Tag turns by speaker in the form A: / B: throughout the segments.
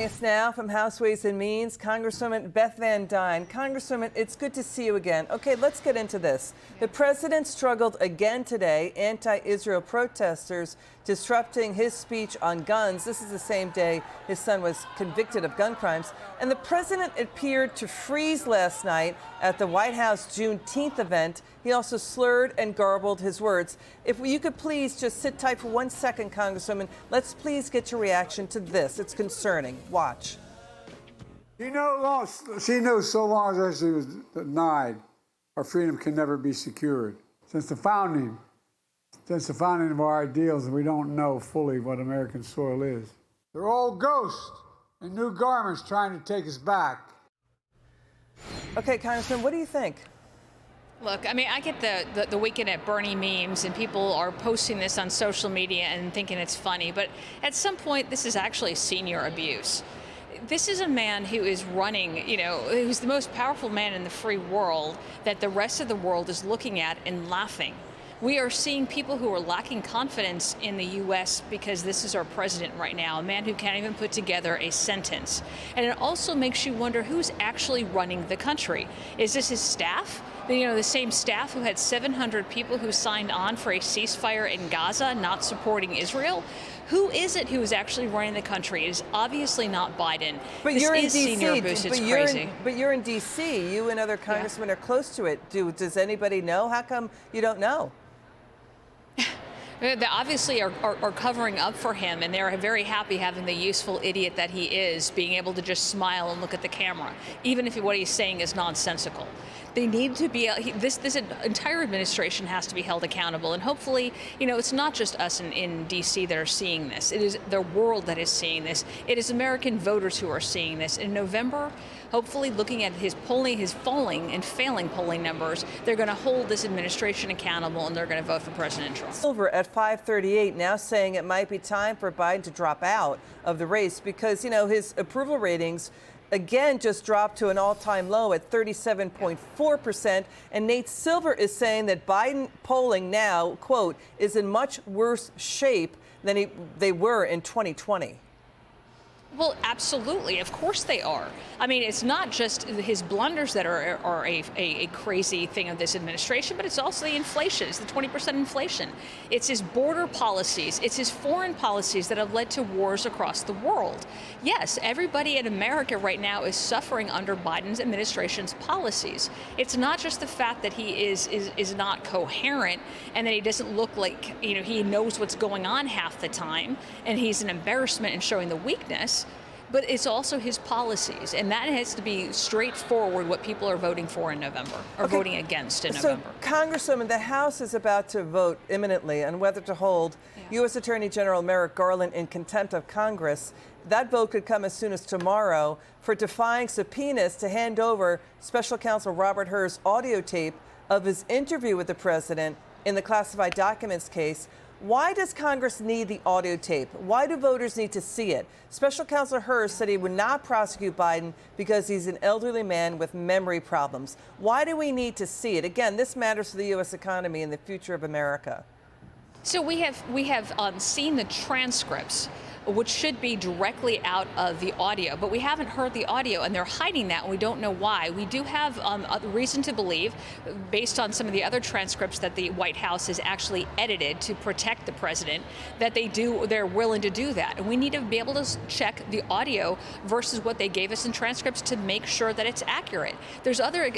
A: It's now from House Ways and Means, Congresswoman Beth Van Duyne. Congresswoman, it's good to see you again. Okay, let's get into this. The president struggled again today, anti-Israel protesters disrupting his speech on guns. This is the same day his son was convicted of gun crimes. And the president appeared to freeze last night at the White House Juneteenth event. He also slurred and garbled his words. If you could please just sit tight for 1 second, Congresswoman. Let's please get your reaction to this. It's concerning. Watch.
B: She knows so long as she was denied, our freedom can never be secured. Since the founding of our ideals, we don't know fully what American soil is. They're old ghosts in new garments trying to take us back.
A: Okay, Congressman, what do you think?
C: Look, I mean, I get the Weekend at Bernie memes, and people are posting this on social media and thinking it's funny, but at some point, this is actually senior abuse. This is a man who is running, who's the most powerful man in the free world that the rest of the world is looking at and laughing. We are seeing people who are lacking confidence in the U.S. because this is our president right now, a man who can't even put together a sentence. And it also makes you wonder who's actually running the country. Is this his staff? The same staff who had 700 people who signed on for a ceasefire in Gaza, not supporting Israel? Who is it who is actually running the country? It is obviously not Biden.
A: But
C: this
A: you're in
C: is
A: D.C.
C: senior abuse. It's crazy.
A: But you're in D.C. You and other congressmen are close to it. Does anybody know? How come you don't know?
C: They obviously are covering up for him, and they're very happy having the useful idiot that he is being able to just smile and look at the camera, even if what he's saying is nonsensical. They need to be, this entire administration has to be held accountable, and hopefully, it's not just us in D.C. that are seeing this. It is the world that is seeing this. It is American voters who are seeing this. In November, hopefully looking at his falling and failing polling numbers, they're going to hold this administration accountable, and they're going to vote for President Trump.
A: Silver at 538 now saying it might be time for Biden to drop out of the race because, his approval ratings again just dropped to an all-time low at 37.4%. And Nate Silver is saying that Biden polling now, quote, is in much worse shape than they were in 2020.
C: Well, absolutely. Of course they are. I mean, it's not just his blunders that are a crazy thing of this administration, but it's also the inflation. It's the 20% inflation. It's his border policies. It's his foreign policies that have led to wars across the world. Yes, everybody in America right now is suffering under Biden's administration's policies. It's not just the fact that he is not coherent and that he doesn't look like, he knows what's going on half the time, and he's an embarrassment in showing the weakness. But it's also his policies, and that has to be straightforward what people are voting for in November, or voting against in November.
A: So, Congresswoman, the House is about to vote imminently on whether to hold U.S. Attorney General Merrick Garland in contempt of Congress. That vote could come as soon as tomorrow for defying subpoenas to hand over Special Counsel Robert Hur's audio tape of his interview with the president in the classified documents case. Why does Congress need the audio tape? Why do voters need to see it? Special Counsel Hur said he would not prosecute Biden because he's an elderly man with memory problems. Why do we need to see it? Again, this matters to the U.S. economy and the future of America.
C: So we have seen the transcripts, which should be directly out of the audio, but we haven't heard the audio, and they're hiding that, and we don't know why. We do have a reason to believe, based on some of the other transcripts that the White House has actually edited to protect the president, that they're willing to do that. And we need to be able to check the audio versus what they gave us in transcripts to make sure that it's accurate. There's other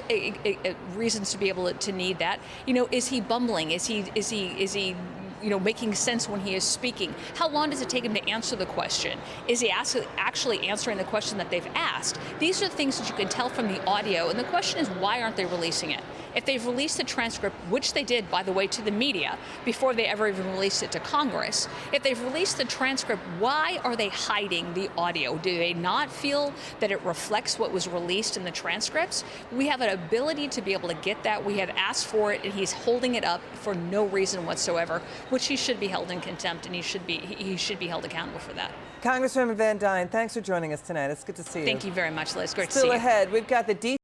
C: reasons to be able to need that. Is he bumbling? Is he making sense when he is speaking? How long does it take him to answer the question? Is he actually answering the question that they've asked? These are the things that you can tell from the audio, and the question is, why aren't they releasing it? If they've released the transcript, which they did, by the way, to the media before they ever even released it to Congress, if they've released the transcript, why are they hiding the audio? Do they not feel that it reflects what was released in the transcripts? We have an ability to be able to get that. We have asked for it, and he's holding it up for no reason whatsoever, which he should be held in contempt, and he should be held accountable for that.
A: Congresswoman Van Duyne, thanks for joining us tonight. It's good to see you.
C: Thank you very much, Liz. Great to see you.
A: Still ahead, we've got the